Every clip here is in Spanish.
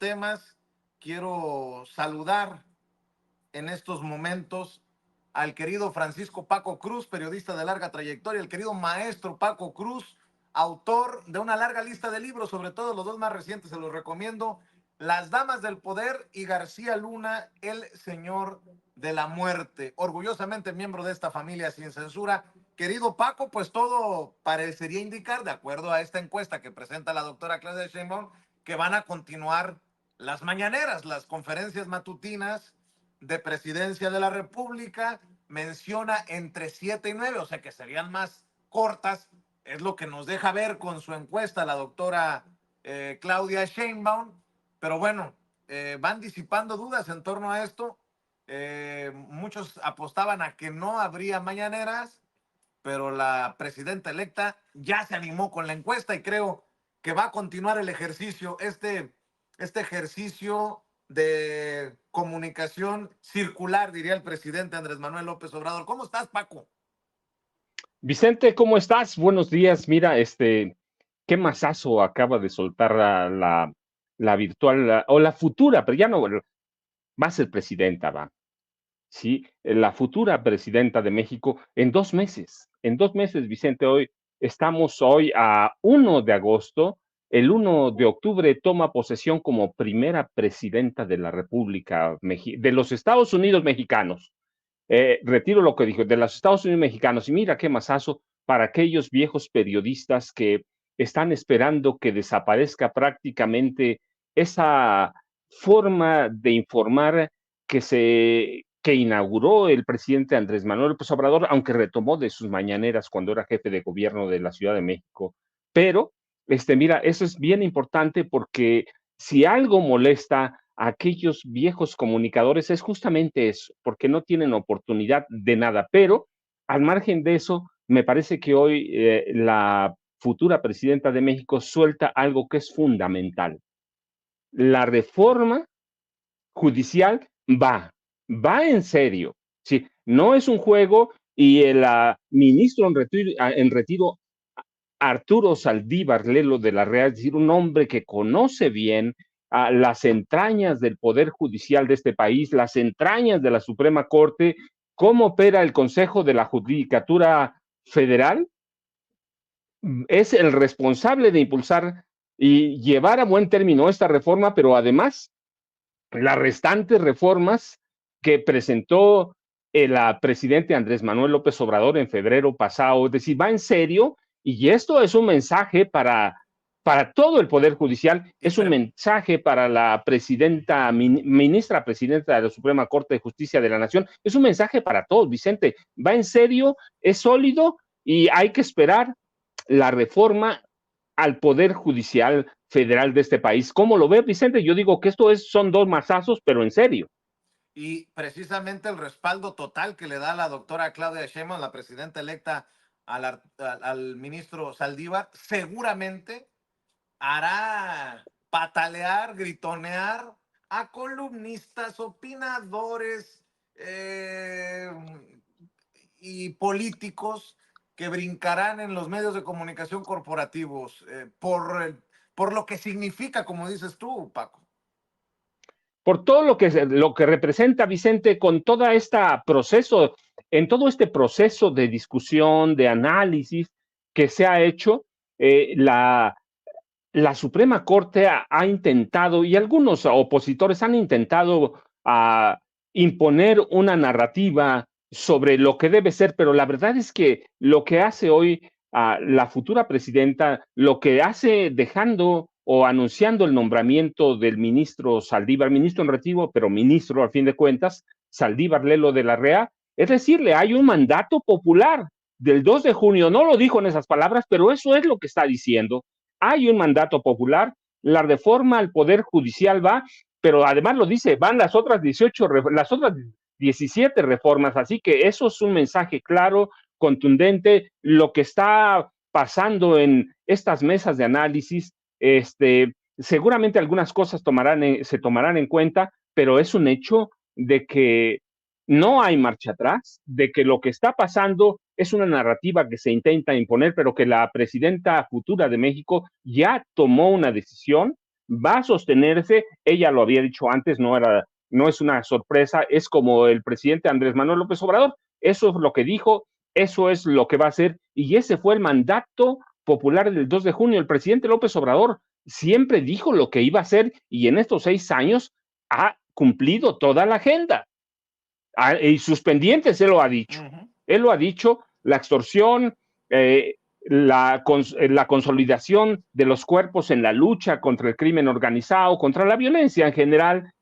temas, quiero saludar en estos momentos al querido Francisco Paco Cruz, periodista de larga trayectoria, el querido maestro Paco Cruz, autor de una larga lista de libros, sobre todo los dos más recientes, se los recomiendo: Las Damas del Poder y García Luna, el Señor de la Muerte. Orgullosamente miembro de esta familia sin censura. Querido Paco, pues todo parecería indicar, de acuerdo a esta encuesta que presenta la doctora Claudia Sheinbaum, que van a continuar las mañaneras, las conferencias matutinas de Presidencia de la República. Menciona entre 7 y 9, o sea que serían más cortas. Es lo que nos deja ver con su encuesta la doctora Claudia Sheinbaum. Pero bueno, van disipando dudas en torno a esto. Muchos apostaban a que no habría mañaneras, pero la presidenta electa ya se animó con la encuesta y creo que va a continuar el ejercicio, este ejercicio de comunicación circular, diría el presidente Andrés Manuel López Obrador. ¿Cómo estás, Paco? Vicente, ¿cómo estás? Buenos días. Mira, qué masazo acaba de soltar la virtual o la futura, pero ya no va a ser presidenta, va. Sí, la futura presidenta de México en 2 meses. En 2 meses, Vicente, estamos hoy a 1 de agosto. El 1 de octubre toma posesión como primera presidenta de la República de los Estados Unidos mexicanos. Retiro lo que dijo, de los Estados Unidos mexicanos. Y mira qué masazo para aquellos viejos periodistas que están esperando que desaparezca prácticamente esa forma de informar que inauguró el presidente Andrés Manuel López Obrador, aunque retomó de sus mañaneras cuando era jefe de gobierno de la Ciudad de México. Pero, mira, eso es bien importante porque si algo molesta a aquellos viejos comunicadores es justamente eso, porque no tienen oportunidad de nada. Pero, al margen de eso, me parece que hoy la futura presidenta de México suelta algo que es fundamental. La reforma judicial va en serio, ¿sí? No es un juego y el ministro en retiro, Arturo Saldívar Lelo de la Real, es decir, un hombre que conoce bien las entrañas del Poder Judicial de este país, las entrañas de la Suprema Corte, cómo opera el Consejo de la Judicatura Federal, es el responsable de impulsar y llevar a buen término esta reforma, pero además las restantes reformas que presentó el presidente Andrés Manuel López Obrador en febrero pasado. Es decir, va en serio y esto es un mensaje para todo el Poder Judicial, es un mensaje para la ministra presidenta de la Suprema Corte de Justicia de la Nación, es un mensaje para todos, Vicente. Va en serio, es sólido y hay que esperar la reforma al Poder Judicial Federal de este país. ¿Cómo lo ve, Vicente? Yo digo que son 2 masazos, pero en serio. Y precisamente el respaldo total que le da la doctora Claudia Sheinbaum, la presidenta electa, al ministro Saldívar, seguramente hará patalear, gritonear a columnistas, opinadores y políticos que brincarán en los medios de comunicación corporativos por lo que significa, como dices tú, Paco. Por todo lo que representa, Vicente, con todo en todo este proceso de discusión, de análisis que se ha hecho, la Suprema Corte ha intentado, y algunos opositores han intentado imponer una narrativa sobre lo que debe ser, pero la verdad es que lo que hace hoy la futura presidenta, lo que hace dejando o anunciando el nombramiento del ministro Saldívar, ministro en retiro, pero ministro al fin de cuentas, Saldívar Lelo de la REA, es decirle, hay un mandato popular del 2 de junio, no lo dijo en esas palabras, pero eso es lo que está diciendo. Hay un mandato popular, la reforma al Poder Judicial va, pero además lo dice, van las otras 17 reformas, así que eso es un mensaje claro, contundente, lo que está pasando en estas mesas de análisis, seguramente algunas cosas se tomarán en cuenta, pero es un hecho de que no hay marcha atrás, de que lo que está pasando es una narrativa que se intenta imponer, pero que la presidenta futura de México ya tomó una decisión va a sostenerse. Ella lo había dicho antes, no es una sorpresa, es como el presidente Andrés Manuel López Obrador. Eso es lo que dijo, eso es lo que va a hacer, y ese fue el mandato popular del 2 de junio. El presidente López Obrador siempre dijo lo que iba a hacer, y en estos 6 años ha cumplido toda la agenda. Y sus pendientes, él lo ha dicho. Él lo ha dicho, la extorsión, la consolidación de los cuerpos en la lucha contra el crimen organizado, contra la violencia en general.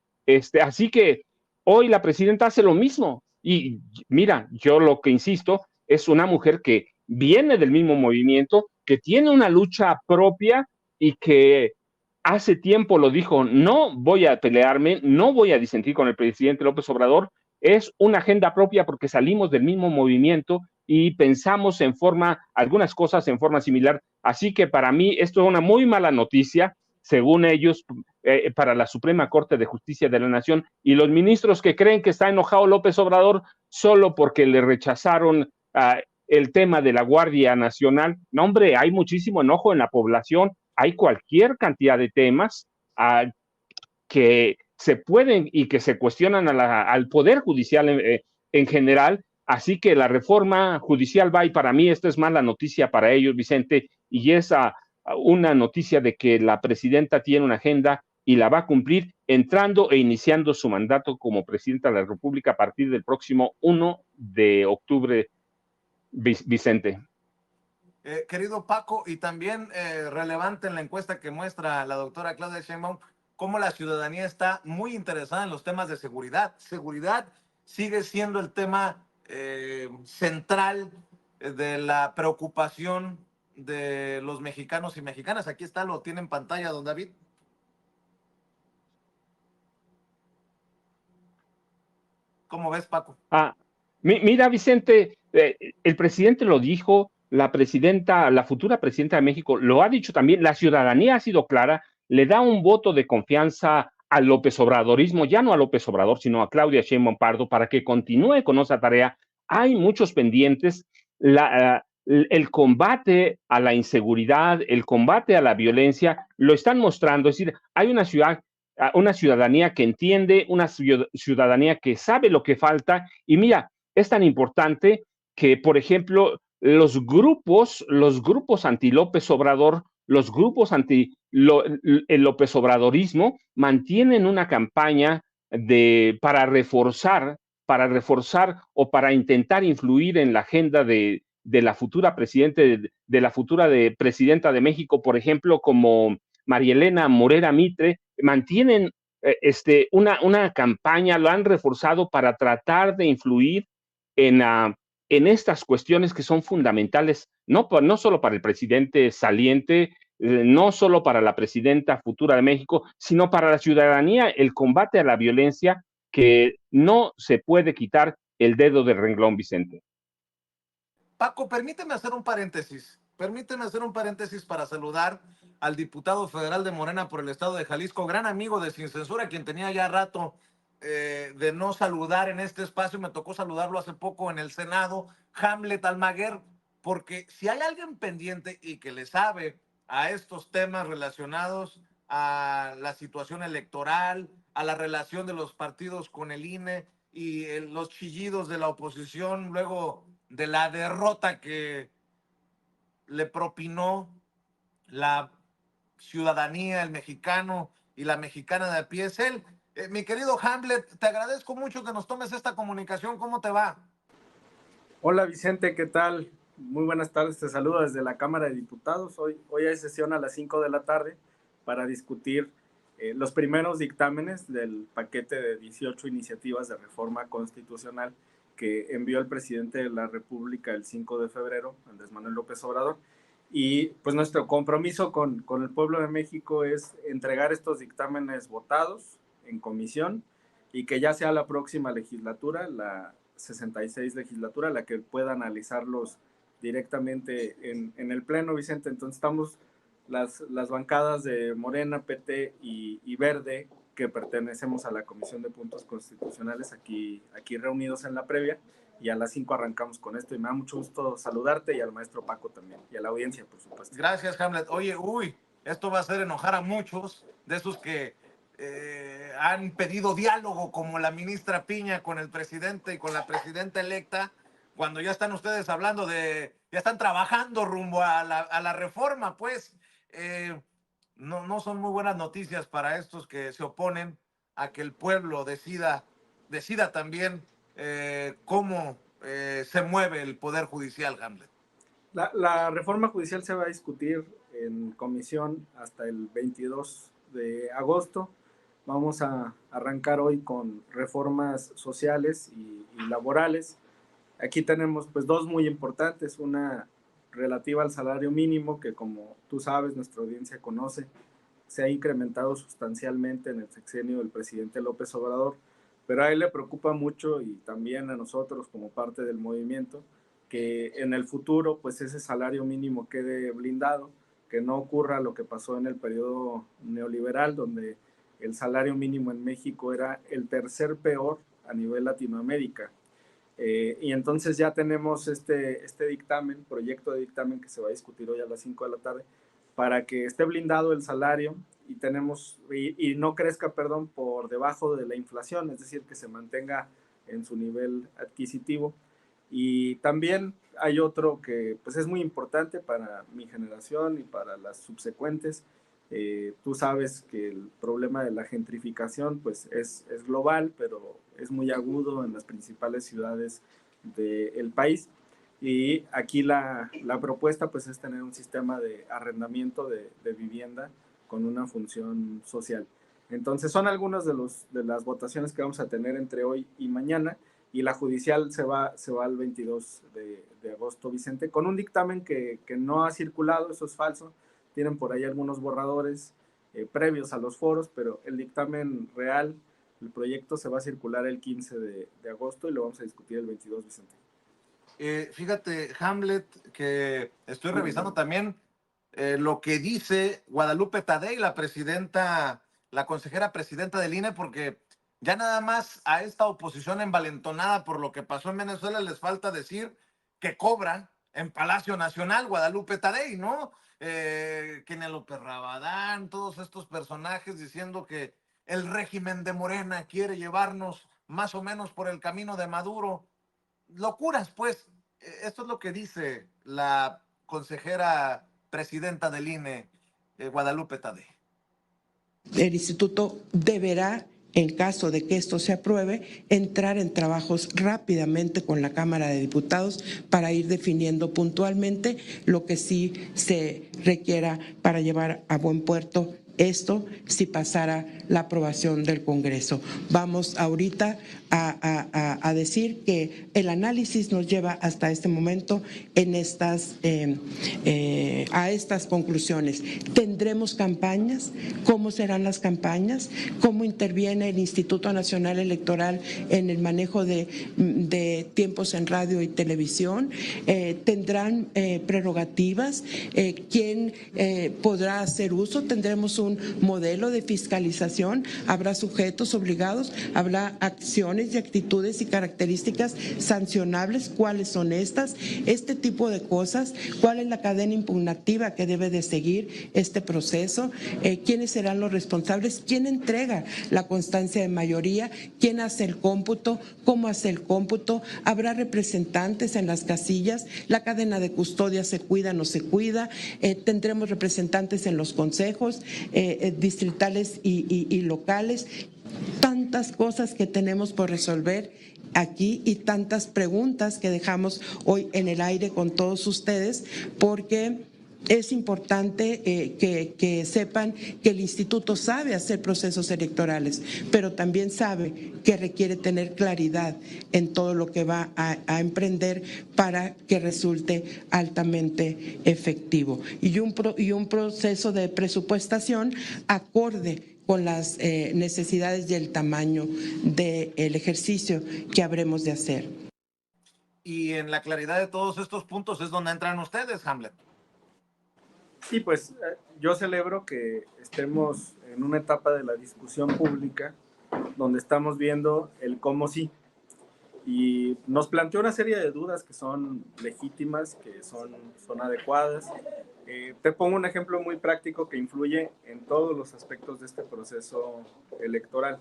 Así que hoy la presidenta hace lo mismo. Y mira, yo lo que insisto es una mujer que viene del mismo movimiento, que tiene una lucha propia y que hace tiempo lo dijo: no voy a pelearme, no voy a disentir con el presidente López Obrador. Es una agenda propia porque salimos del mismo movimiento y pensamos algunas cosas en forma similar. Así que para mí esto es una muy mala noticia, según ellos, para la Suprema Corte de Justicia de la Nación, y los ministros que creen que está enojado López Obrador solo porque le rechazaron el tema de la Guardia Nacional. No, hombre, hay muchísimo enojo en la población, hay cualquier cantidad de temas que se pueden y que se cuestionan al Poder Judicial en general. Así que la reforma judicial va, y para mí esta es mala noticia para ellos, Vicente, y es una noticia de que la presidenta tiene una agenda y la va a cumplir entrando e iniciando su mandato como presidenta de la República a partir del próximo 1 de octubre, Vicente. Querido Paco, y también relevante en la encuesta que muestra la doctora Claudia Sheinbaum, cómo la ciudadanía está muy interesada en los temas de seguridad. Seguridad sigue siendo el tema central de la preocupación de los mexicanos y mexicanas. Aquí está, lo tiene en pantalla, don David. ¿Cómo ves, Paco? Mira, Vicente, el presidente lo dijo, la futura presidenta de México lo ha dicho también, la ciudadanía ha sido clara, le da un voto de confianza al López Obradorismo, ya no a López Obrador, sino a Claudia Sheinbaum Pardo, para que continúe con esa tarea. Hay muchos pendientes. El combate a la inseguridad, el combate a la violencia, lo están mostrando. Es decir, hay una ciudadanía que entiende, una ciudadanía que sabe lo que falta. Y mira, es tan importante que, por ejemplo, los grupos anti López Obrador, los grupos anti el López Obradorismo, mantienen una campaña para reforzar o para intentar influir en la agenda de la futura presidenta de México, por ejemplo, como María Elena Morera Mitre. Mantienen una campaña, lo han reforzado para tratar de influir en estas cuestiones que son fundamentales, no solo para el presidente saliente, no solo para la presidenta futura de México, sino para la ciudadanía, el combate a la violencia, que no se puede quitar el dedo del renglón, Vicente. Paco, permíteme hacer un paréntesis. Permíteme hacer un paréntesis para saludar al diputado federal de Morena por el estado de Jalisco, gran amigo de Sin Censura, quien tenía ya rato de no saludar en este espacio. Me tocó saludarlo hace poco en el Senado, Hamlet Almaguer, porque si hay alguien pendiente y que le sabe a estos temas relacionados a la situación electoral, a la relación de los partidos con el INE y los chillidos de la oposición luego de la derrota que le propinó la ciudadanía, el mexicano y la mexicana de a pie, es él. Mi querido Hamlet, te agradezco mucho que nos tomes esta comunicación. ¿Cómo te va? Hola Vicente, ¿qué tal? Muy buenas tardes, te saludo desde la Cámara de Diputados. Hoy hay sesión a las 5 de la tarde para discutir los primeros dictámenes del paquete de 18 iniciativas de reforma constitucional que envió el presidente de la República el 5 de febrero, Andrés Manuel López Obrador. Y pues nuestro compromiso con el pueblo de México es entregar estos dictámenes votados en comisión y que ya sea la próxima legislatura, la 66 legislatura, la que pueda analizarlos directamente en el Pleno, Vicente. Entonces estamos las bancadas de Morena, PT y Verde, que pertenecemos a la Comisión de Puntos Constitucionales, aquí reunidos en la previa, y a las 5 arrancamos con esto. Y me da mucho gusto saludarte, y al maestro Paco también, y a la audiencia, por supuesto. Gracias, Hamlet. Oye, esto va a hacer enojar a muchos. de esos que han pedido diálogo, como la ministra Piña con el presidente y con la presidenta electa, cuando ya están ustedes hablando ya están trabajando rumbo a la reforma, pues no son muy buenas noticias para estos que se oponen a que el pueblo decida también cómo se mueve el Poder Judicial, Hamlet. La reforma judicial se va a discutir en comisión hasta el 22 de agosto. Vamos a arrancar hoy con reformas sociales y laborales. Aquí tenemos pues dos muy importantes, una relativa al salario mínimo, que como tú sabes, nuestra audiencia conoce, se ha incrementado sustancialmente en el sexenio del presidente López Obrador, pero a él le preocupa mucho, y también a nosotros como parte del movimiento, que en el futuro pues ese salario mínimo quede blindado, que no ocurra lo que pasó en el periodo neoliberal, donde el salario mínimo en México era el tercer peor a nivel Latinoamérica. Y entonces ya tenemos este dictamen, proyecto de dictamen, que se va a discutir hoy a las 5 de la tarde, para que esté blindado el salario y no crezca, por debajo de la inflación, es decir, que se mantenga en su nivel adquisitivo. Y también hay otro que pues es muy importante para mi generación y para las subsecuentes. Tú sabes que el problema de la gentrificación pues es global, pero es muy agudo en las principales ciudades del país. Y aquí la propuesta pues es tener un sistema de arrendamiento de vivienda con una función social. Entonces son algunas de las votaciones que vamos a tener entre hoy y mañana, y la judicial se va al 22 de agosto, Vicente, con un dictamen que no ha circulado, eso es falso. Tienen por ahí algunos borradores previos a los foros, pero el dictamen real, el proyecto, se va a circular el 15 de agosto y lo vamos a discutir el 22, Vicente. Fíjate, Hamlet, que estoy revisando también lo que dice Guadalupe Tadei, la consejera presidenta del INE, porque ya nada más a esta oposición envalentonada por lo que pasó en Venezuela les falta decir que cobran en Palacio Nacional Guadalupe Tadei, ¿no? Kenia López Rabadán, todos estos personajes diciendo que el régimen de Morena quiere llevarnos más o menos por el camino de Maduro. Locuras, pues. Esto es lo que dice la consejera presidenta del INE, Guadalupe Tadei. El instituto deberá, en caso de que esto se apruebe, entrar en trabajos rápidamente con la Cámara de Diputados para ir definiendo puntualmente lo que sí se requiera para llevar a buen puerto esto si pasara la aprobación del Congreso. Vamos ahorita a decir que el análisis nos lleva hasta este momento a estas conclusiones. ¿Tendremos campañas? ¿Cómo serán las campañas? ¿Cómo interviene el Instituto Nacional Electoral en el manejo de tiempos en radio y televisión? ¿Tendrán prerrogativas? ¿Quién podrá hacer uso? ¿Tendremos un modelo de fiscalización? ¿Habrá sujetos obligados? ¿Habrá acciones y actitudes y características sancionables? ¿Cuáles son estas? Este tipo de cosas. ¿Cuál es la cadena impugnativa que debe de seguir este proceso? ¿Quiénes serán los responsables? ¿Quién entrega la constancia de mayoría? ¿Quién hace el cómputo? ¿Cómo hace el cómputo? ¿Habrá representantes en las casillas? ¿La cadena de custodia se cuida o no se cuida? ¿Tendremos representantes en los consejos distritales y locales? Tantas cosas que tenemos por resolver aquí y tantas preguntas que dejamos hoy en el aire con todos ustedes, porque es importante que sepan que el instituto sabe hacer procesos electorales, pero también sabe que requiere tener claridad en todo lo que va a emprender para que resulte altamente efectivo. Y un proceso de presupuestación acorde con las necesidades y el tamaño del ejercicio que habremos de hacer. Y en la claridad de todos estos puntos es donde entran ustedes, Hamlet. Sí, pues yo celebro que estemos en una etapa de la discusión pública donde estamos viendo el cómo sí. Y nos planteó una serie de dudas que son legítimas, que son adecuadas. Te pongo un ejemplo muy práctico que influye en todos los aspectos de este proceso electoral.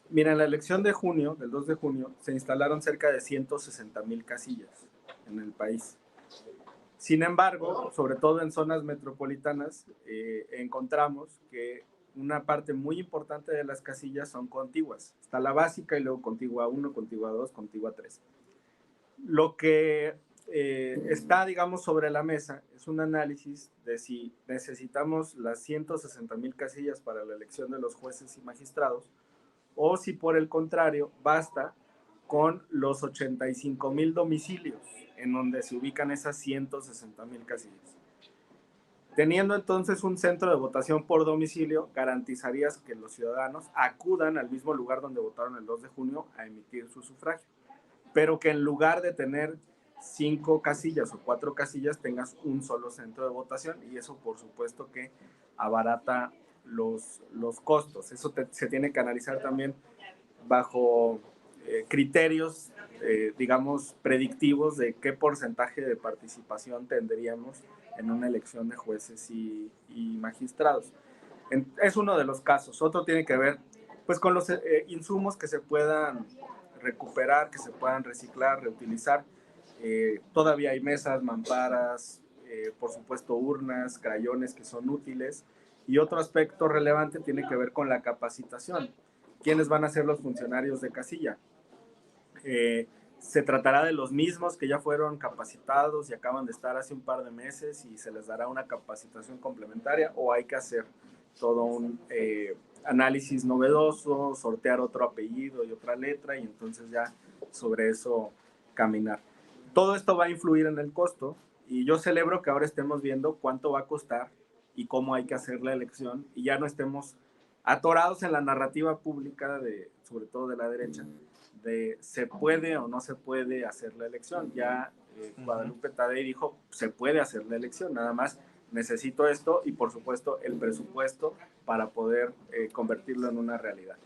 Mira, en la elección de junio, del 2 de junio, se instalaron cerca de 160,000 casillas en el país. Sin embargo, sobre todo en zonas metropolitanas, encontramos que una parte muy importante de las casillas son contiguas. Está la básica y luego contigua 1, contigua 2, contigua 3. Lo que está, digamos, sobre la mesa es un análisis de si necesitamos las 160,000 casillas para la elección de los jueces y magistrados o si por el contrario basta con los 85,000 domicilios en donde se ubican esas 160,000 casillas. Teniendo entonces un centro de votación por domicilio, garantizarías que los ciudadanos acudan al mismo lugar donde votaron el 2 de junio a emitir su sufragio, pero que en lugar de tener 5 casillas o 4 casillas, tengas un solo centro de votación, y eso por supuesto que abarata los costos. Eso se tiene que analizar también bajo criterios, digamos, predictivos de qué porcentaje de participación tendríamos en una elección de jueces y magistrados. Es uno de los casos. Otro tiene que ver pues con los insumos que se puedan recuperar, que se puedan reciclar, reutilizar. Todavía hay mesas, mamparas, por supuesto urnas, crayones que son útiles. Y otro aspecto relevante tiene que ver con la capacitación. ¿Quiénes van a ser los funcionarios de casilla? Se tratará de los mismos que ya fueron capacitados y acaban de estar hace un par de meses y se les dará una capacitación complementaria, o hay que hacer todo un análisis novedoso, sortear otro apellido y otra letra y entonces ya sobre eso caminar. Todo esto va a influir en el costo y yo celebro que ahora estemos viendo cuánto va a costar y cómo hay que hacer la elección y ya no estemos atorados en la narrativa pública, sobre todo de la derecha, de se puede o no se puede hacer la elección. Ya Guadalupe Tadei dijo, se puede hacer la elección, nada más necesito esto y por supuesto el presupuesto para poder convertirlo en una realidad.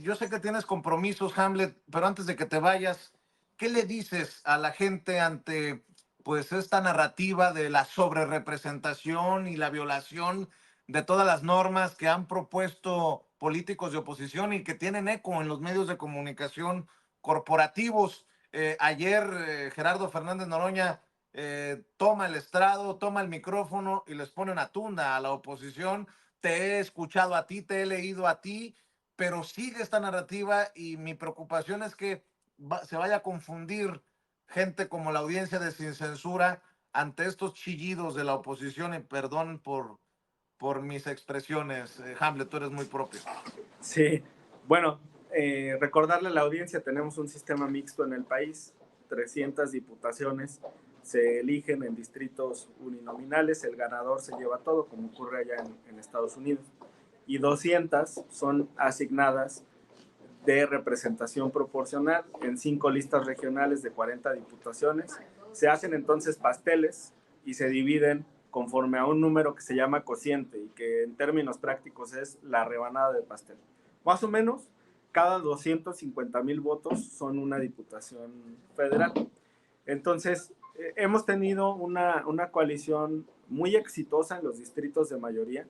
Yo sé que tienes compromisos, Hamlet, pero antes de que te vayas, ¿qué le dices a la gente ante pues esta narrativa de la sobrerepresentación y la violación de todas las normas que han propuesto políticos de oposición y que tienen eco en los medios de comunicación corporativos? Ayer Gerardo Fernández Noroña toma el estrado, toma el micrófono y les pone una tunda a la oposición. Te he escuchado a ti, te he leído a ti, pero sigue esta narrativa y mi preocupación es que se vaya a confundir gente como la audiencia de Sin Censura ante estos chillidos de la oposición, y perdón por mis expresiones. Hamlet, tú eres muy propio. Sí, bueno, recordarle a la audiencia, tenemos un sistema mixto en el país, 300 diputaciones se eligen en distritos uninominales, el ganador se lleva todo, como ocurre allá en Estados Unidos, y 200 son asignadas de representación proporcional en 5 listas regionales de 40 diputaciones. Se hacen entonces pasteles y se dividen conforme a un número que se llama cociente y que en términos prácticos es la rebanada de pastel. Más o menos, cada 250,000 votos son una diputación federal. Entonces, hemos tenido una coalición muy exitosa en los distritos de mayoría.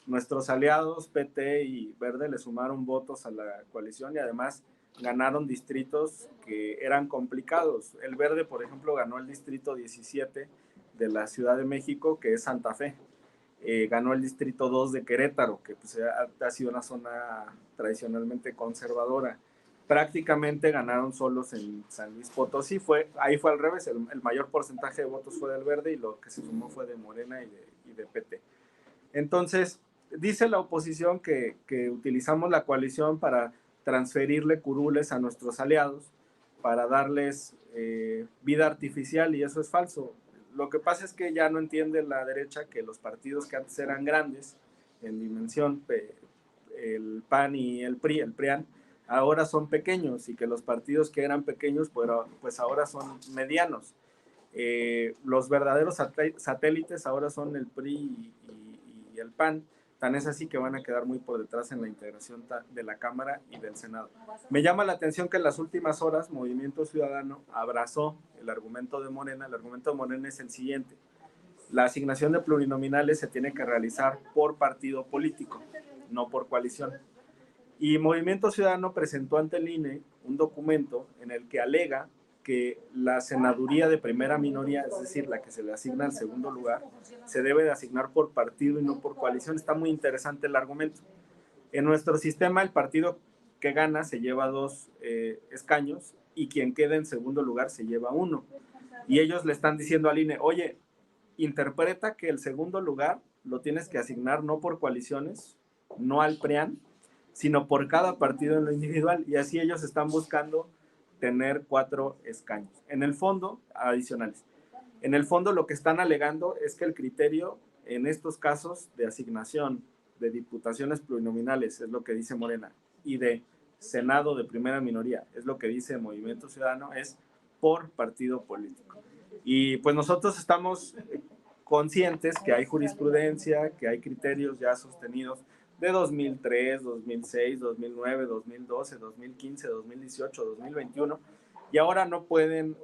Nuestros aliados PT y Verde le sumaron votos a la coalición y además ganaron distritos que eran complicados. El Verde, por ejemplo, ganó el distrito 17 de la Ciudad de México, que es Santa Fe. Ganó el distrito 2 de Querétaro, que pues, ha sido una zona tradicionalmente conservadora. Prácticamente ganaron solos en San Luis Potosí. Ahí fue al revés, el mayor porcentaje de votos fue del Verde y lo que se sumó fue de Morena y de PT. Entonces, dice la oposición que utilizamos la coalición para transferirle curules a nuestros aliados, para darles vida artificial, y eso es falso. Lo que pasa es que ya no entiende la derecha que los partidos que antes eran grandes en dimensión, el PAN y el PRI, el PRIAN, ahora son pequeños y que los partidos que eran pequeños pues ahora son medianos. Los verdaderos satélites ahora son el PRI y el PAN. Tan es así que van a quedar muy por detrás en la integración de la Cámara y del Senado. Me llama la atención que en las últimas horas Movimiento Ciudadano abrazó el argumento de Morena. El argumento de Morena es el siguiente: la asignación de plurinominales se tiene que realizar por partido político, no por coalición. Y Movimiento Ciudadano presentó ante el INE un documento en el que alega que la senaduría de primera minoría, es decir, la que se le asigna al segundo lugar, se debe de asignar por partido y no por coalición. Está muy interesante el argumento. En nuestro sistema, el partido que gana se lleva 2 escaños y quien queda en segundo lugar se lleva 1. Y ellos le están diciendo al INE, oye, interpreta que el segundo lugar lo tienes que asignar no por coaliciones, no al PRIAN, sino por cada partido en lo individual. Y así ellos están buscando tener 4 escaños. En el fondo, adicionales. En el fondo lo que están alegando es que el criterio en estos casos de asignación de diputaciones plurinominales, es lo que dice Morena, y de Senado de primera minoría, es lo que dice Movimiento Ciudadano, es por partido político. Y pues nosotros estamos conscientes que hay jurisprudencia, que hay criterios ya sostenidos de 2003, 2006, 2009, 2012, 2015, 2018, 2021, y ahora no pueden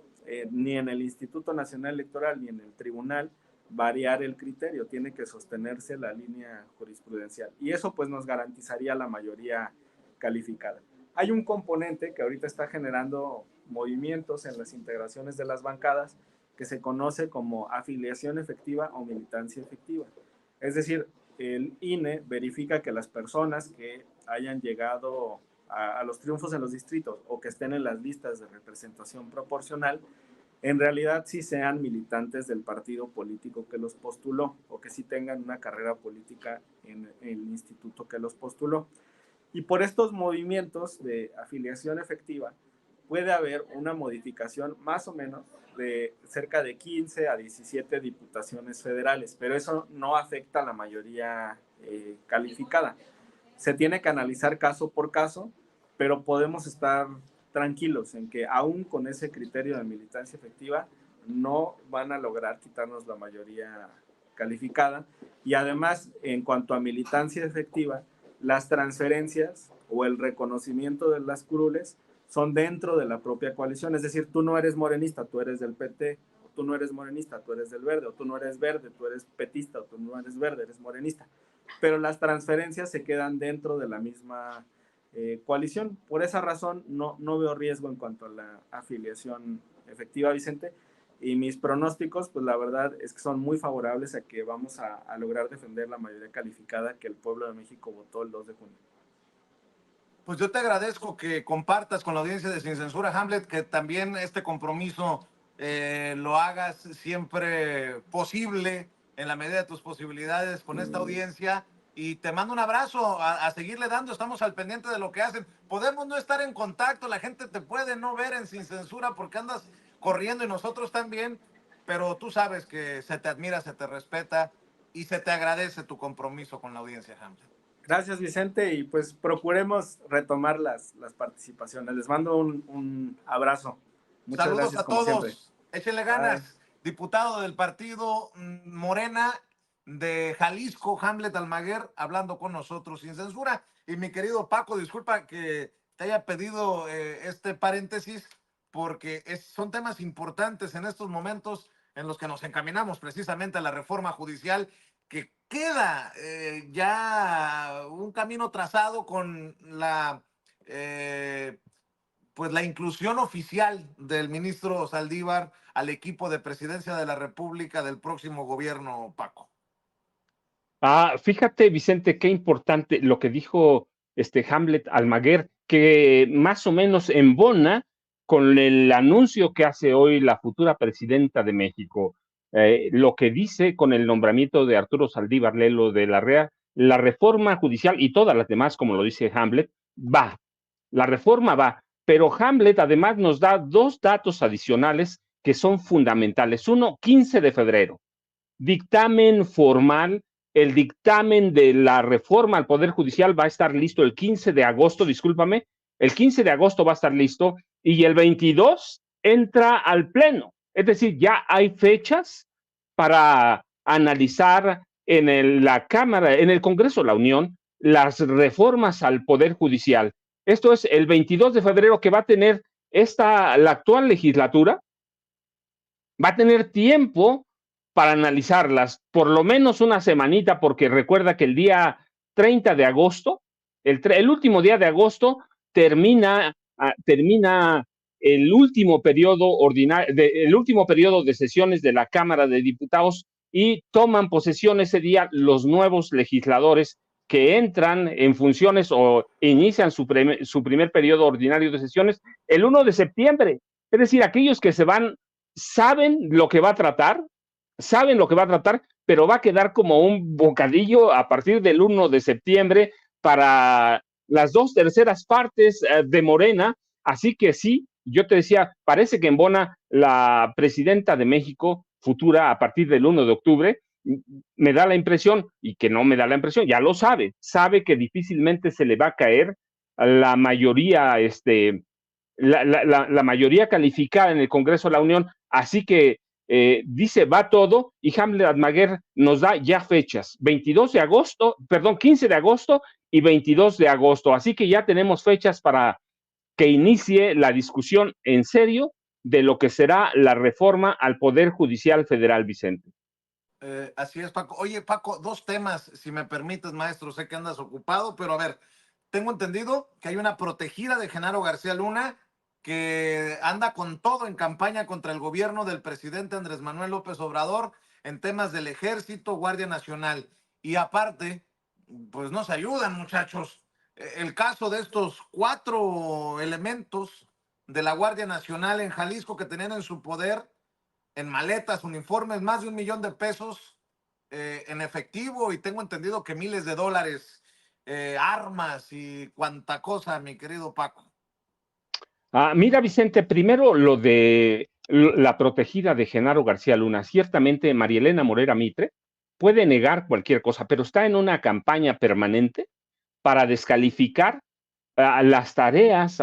ni en el Instituto Nacional Electoral ni en el Tribunal variar el criterio, tiene que sostenerse la línea jurisprudencial, y eso pues nos garantizaría la mayoría calificada. Hay un componente que ahorita está generando movimientos en las integraciones de las bancadas que se conoce como afiliación efectiva o militancia efectiva. Es decir, el INE verifica que las personas que hayan llegado a los triunfos en los distritos o que estén en las listas de representación proporcional, en realidad sí sean militantes del partido político que los postuló o que sí tengan una carrera política en el instituto que los postuló. Y por estos movimientos de afiliación efectiva puede haber una modificación más o menos de cerca de 15 a 17 diputaciones federales, pero eso no afecta a la mayoría calificada. Se tiene que analizar caso por caso, pero podemos estar tranquilos en que aún con ese criterio de militancia efectiva no van a lograr quitarnos la mayoría calificada. Y además, en cuanto a militancia efectiva, las transferencias o el reconocimiento de las curules son dentro de la propia coalición, es decir, tú no eres morenista, tú eres del PT, o tú no eres morenista, tú eres del verde, o tú no eres verde, tú eres petista, o tú no eres verde, eres morenista. Pero las transferencias se quedan dentro de la misma coalición. Por esa razón no veo riesgo en cuanto a la afiliación efectiva, Vicente, y mis pronósticos, pues la verdad es que son muy favorables a que vamos a lograr defender la mayoría calificada que el pueblo de México votó el 2 de junio. Pues yo te agradezco que compartas con la audiencia de Sin Censura, Hamlet, que también este compromiso lo hagas siempre posible, en la medida de tus posibilidades, con esta audiencia. Y te mando un abrazo, a seguirle dando, estamos al pendiente de lo que hacen. Podemos no estar en contacto, la gente te puede no ver en Sin Censura porque andas corriendo y nosotros también, pero tú sabes que se te admira, se te respeta y se te agradece tu compromiso con la audiencia, Hamlet. Gracias, Vicente, y pues procuremos retomar las participaciones. Les mando un abrazo. Muchas Saludos gracias, a todos. como siempre. Échenle ganas. Diputado del partido Morena de Jalisco, Hamlet Almaguer, hablando con nosotros Sin Censura. Y mi querido Paco, disculpa que te haya pedido este paréntesis, porque son temas importantes en estos momentos en los que nos encaminamos precisamente a la reforma judicial, que queda ya un camino trazado con la pues la inclusión oficial del ministro Saldívar al equipo de presidencia de la República del próximo gobierno, Paco. Fíjate, Vicente, qué importante lo que dijo Hamlet Almaguer, que más o menos embona con el anuncio que hace hoy la futura presidenta de México. Lo que dice con el nombramiento de Arturo Saldívar Lelo de la REA, la reforma judicial y todas las demás, como lo dice Hamlet, va. La reforma va, pero Hamlet además nos da 2 datos adicionales que son fundamentales. Uno, 15 de febrero, dictamen formal. El dictamen de la reforma al Poder Judicial va a estar listo el 15 de agosto, discúlpame, el 15 de agosto va a estar listo y el 22 entra al Pleno. Es decir, ya hay fechas para analizar en la Cámara, en el Congreso de la Unión, las reformas al Poder Judicial. Esto es el 22 de febrero que va a tener la actual legislatura, va a tener tiempo para analizarlas, por lo menos una semanita, porque recuerda que el día 30 de agosto, el último día de agosto, termina el último periodo el último periodo de sesiones de la Cámara de Diputados y toman posesión ese día los nuevos legisladores que entran en funciones o inician su primer periodo ordinario de sesiones el 1 de septiembre. Es decir, aquellos que se van saben lo que va a tratar, pero va a quedar como un bocadillo a partir del 1 de septiembre para las 2/3 partes de Morena. Así que sí, yo te decía, parece que embona la presidenta de México futura a partir del 1 de octubre. Me da la impresión, y que no me da la impresión, ya lo sabe que difícilmente se le va a caer la mayoría, la mayoría calificada en el Congreso de la Unión, así que dice va todo, y Hamlet Almaguer nos da ya fechas, 15 de agosto y 22 de agosto, así que ya tenemos fechas para que inicie la discusión en serio de lo que será la reforma al Poder Judicial Federal, Vicente. Así es, Paco. Oye, Paco, 2 temas, si me permites, maestro, sé que andas ocupado, pero a ver, tengo entendido que hay una protegida de Genaro García Luna que anda con todo en campaña contra el gobierno del presidente Andrés Manuel López Obrador en temas del Ejército, Guardia Nacional. Y aparte, pues nos ayudan, muchachos. El caso de estos 4 elementos de la Guardia Nacional en Jalisco que tenían en su poder, en maletas, uniformes, más de $1 millón en efectivo, y tengo entendido que miles de dólares, armas y cuanta cosa, mi querido Paco. Mira, Vicente, primero lo de la protegida de Genaro García Luna. Ciertamente María Elena Morera Mitre puede negar cualquier cosa, pero está en una campaña permanente para descalificar las tareas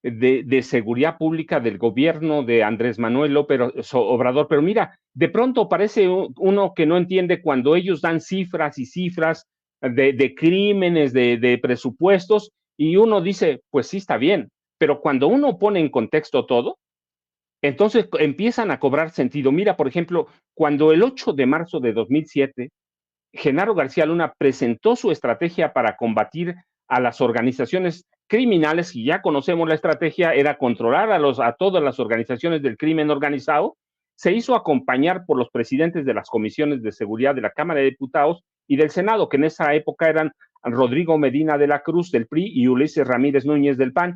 de seguridad pública del gobierno de Andrés Manuel López Obrador. Pero mira, de pronto parece uno que no entiende cuando ellos dan cifras y cifras de crímenes, de presupuestos, y uno dice, pues sí, está bien, pero cuando uno pone en contexto todo, entonces empiezan a cobrar sentido. Mira, por ejemplo, cuando el 8 de marzo de 2007, Genaro García Luna presentó su estrategia para combatir a las organizaciones criminales, y ya conocemos la estrategia, era controlar a todas las organizaciones del crimen organizado. Se hizo acompañar por los presidentes de las comisiones de seguridad de la Cámara de Diputados y del Senado, que en esa época eran Rodrigo Medina de la Cruz del PRI y Ulises Ramírez Núñez del PAN,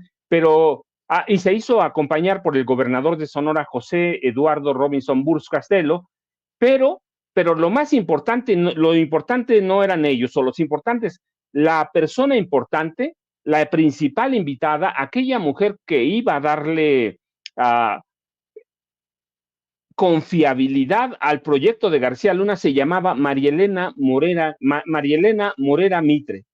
y se hizo acompañar por el gobernador de Sonora, José Eduardo Robinson Burs Castelo, pero lo más importante, lo importante no eran ellos o los importantes, la persona importante, la principal invitada, aquella mujer que iba a darle confiabilidad al proyecto de García Luna, se llamaba María Elena Morera Mitre,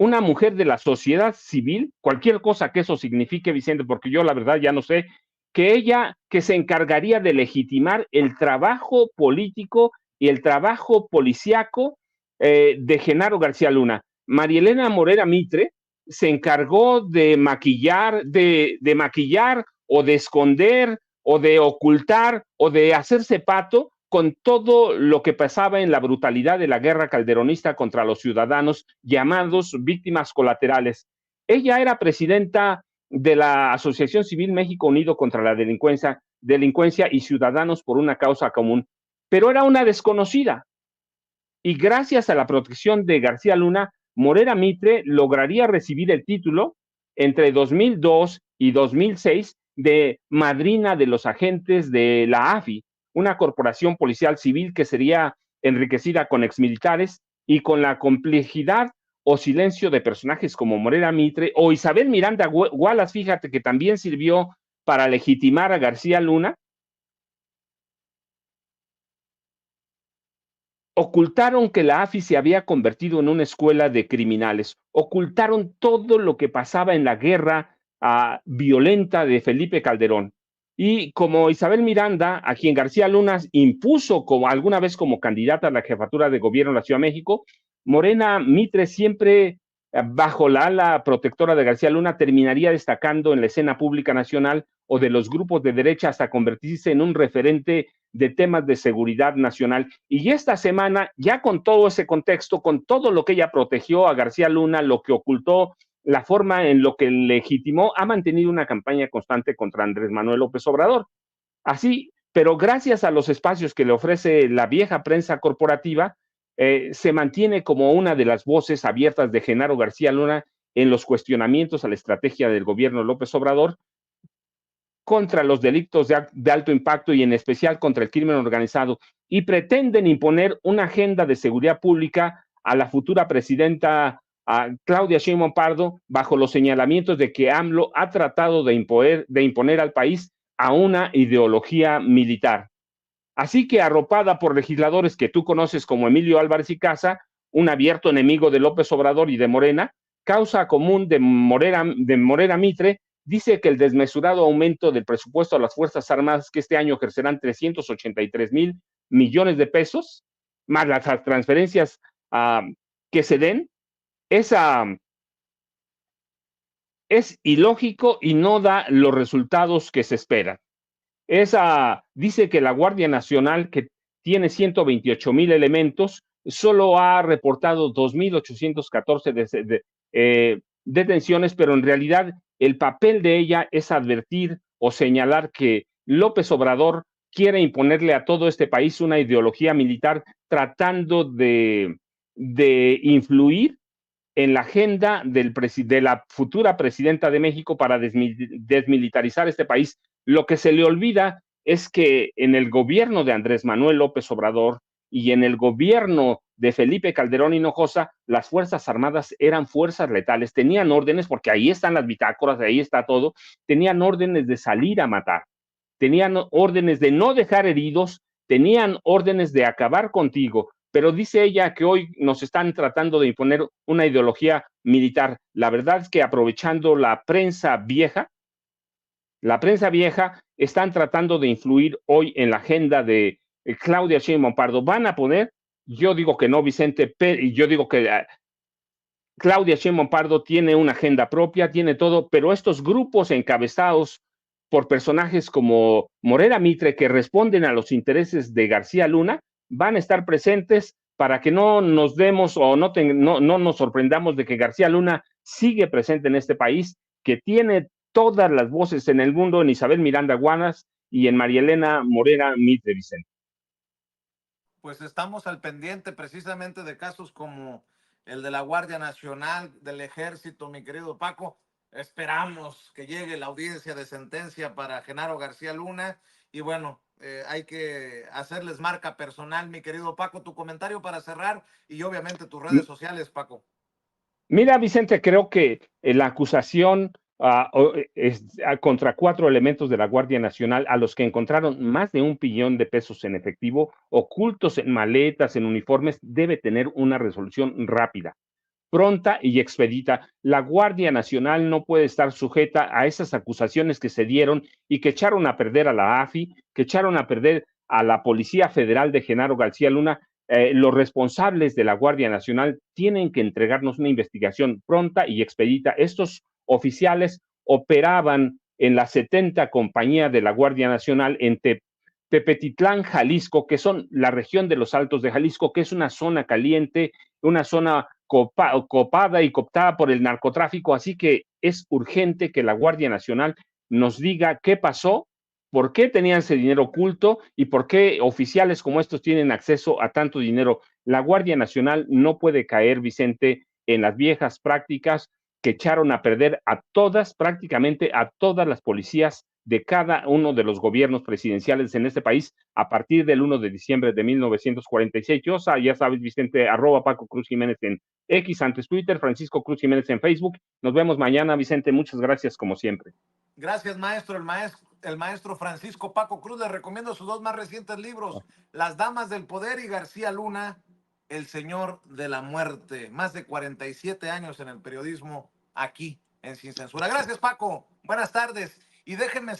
una mujer de la sociedad civil, cualquier cosa que eso signifique, Vicente, porque yo la verdad ya no sé, que se encargaría de legitimar el trabajo político y el trabajo policíaco de Genaro García Luna. María Elena Morera Mitre se encargó de maquillar o de esconder o de ocultar o de hacerse pato con todo lo que pasaba en la brutalidad de la guerra calderonista contra los ciudadanos llamados víctimas colaterales. Ella era presidenta de la Asociación Civil México Unido contra la Delincuencia y Ciudadanos por una Causa Común, pero era una desconocida. Y gracias a la protección de García Luna, Morera Mitre lograría recibir el título entre 2002 y 2006 de madrina de los agentes de la AFI, una corporación policial civil que sería enriquecida con exmilitares y con la complejidad o silencio de personajes como Morera Mitre o Isabel Miranda Wallace, fíjate que también sirvió para legitimar a García Luna. Ocultaron que la AFI se había convertido en una escuela de criminales, ocultaron todo lo que pasaba en la guerra violenta de Felipe Calderón. Y como Isabel Miranda, a quien García Luna impuso alguna vez como candidata a la jefatura de gobierno de la Ciudad de México, Morena Mitre, siempre bajo la ala protectora de García Luna, terminaría destacando en la escena pública nacional o de los grupos de derecha hasta convertirse en un referente de temas de seguridad nacional. Y esta semana, ya con todo ese contexto, con todo lo que ella protegió a García Luna, lo que ocultó, la forma en lo que legitimó, ha mantenido una campaña constante contra Andrés Manuel López Obrador. Así, pero gracias a los espacios que le ofrece la vieja prensa corporativa, se mantiene como una de las voces abiertas de Genaro García Luna en los cuestionamientos a la estrategia del gobierno López Obrador contra los delitos de alto impacto y en especial contra el crimen organizado, y pretenden imponer una agenda de seguridad pública a la futura presidenta Claudia Sheinbaum Pardo, bajo los señalamientos de que AMLO ha tratado de imponer al país a una ideología militar. Así que, arropada por legisladores que tú conoces como Emilio Álvarez y Casa, un abierto enemigo de López Obrador y de Morena, causa común de Morena Mitre, dice que el desmesurado aumento del presupuesto a las Fuerzas Armadas, que este año ejercerán 383,000 millones de pesos, más las transferencias que se den, es ilógico y no da los resultados que se esperan. Dice que la Guardia Nacional, que tiene 128,000 elementos, solo ha reportado 2,814 detenciones, pero en realidad el papel de ella es advertir o señalar que López Obrador quiere imponerle a todo este país una ideología militar, tratando de influir en la agenda de la futura presidenta de México para desmilitarizar este país. Lo que se le olvida es que en el gobierno de Andrés Manuel López Obrador y en el gobierno de Felipe Calderón Hinojosa, las Fuerzas Armadas eran fuerzas letales, tenían órdenes, porque ahí están las bitácoras, ahí está todo, tenían órdenes de salir a matar, tenían órdenes de no dejar heridos, tenían órdenes de acabar contigo, pero dice ella que hoy nos están tratando de imponer una ideología militar. La verdad es que, aprovechando la prensa vieja, están tratando de influir hoy en la agenda de Claudia Sheinbaum Pardo. Van a poner, yo digo que no, Vicente, yo digo que Claudia Sheinbaum Pardo tiene una agenda propia, tiene todo, pero estos grupos encabezados por personajes como Morena Mitre, que responden a los intereses de García Luna, van a estar presentes para que no nos demos o no nos sorprendamos de que García Luna sigue presente en este país, que tiene todas las voces en el mundo, en Isabel Miranda Guanas y en María Elena Morena Mitre, Vicente. Pues estamos al pendiente precisamente de casos como el de la Guardia Nacional, del Ejército, mi querido Paco. Esperamos que llegue la audiencia de sentencia para Genaro García Luna. Y bueno, hay que hacerles marca personal, mi querido Paco. Tu comentario para cerrar y obviamente tus redes sociales, Paco. Mira, Vicente, creo que la acusación contra 4 elementos de la Guardia Nacional, a los que encontraron más de 1 billón de pesos en efectivo, ocultos en maletas, en uniformes, debe tener una resolución rápida, pronta y expedita. La Guardia Nacional no puede estar sujeta a esas acusaciones que se dieron y que echaron a perder a la AFI, que echaron a perder a la Policía Federal de Genaro García Luna. Los responsables de la Guardia Nacional tienen que entregarnos una investigación pronta y expedita. Estos oficiales operaban en la 70 compañía de la Guardia Nacional en Tepetitlán, Jalisco, que son la región de los Altos de Jalisco, que es una zona caliente, una zona copada y cooptada por el narcotráfico. Así que es urgente que la Guardia Nacional nos diga qué pasó, por qué tenían ese dinero oculto y por qué oficiales como estos tienen acceso a tanto dinero. La Guardia Nacional no puede caer, Vicente, en las viejas prácticas que echaron a perder prácticamente a todas las policías de cada uno de los gobiernos presidenciales en este país a partir del 1 de diciembre de 1946. Yo, ya sabes, Vicente, @Paco Cruz Jiménez en X, antes Twitter, Francisco Cruz Jiménez en Facebook. Nos vemos mañana, Vicente. Muchas gracias, como siempre. Gracias, maestro. El maestro Francisco Paco Cruz. Les recomiendo sus 2 más recientes libros, Las Damas del Poder y García Luna, El Señor de la Muerte. Más de 47 años en el periodismo aquí en Sin Censura. Gracias, Paco. Buenas tardes. Y déjenme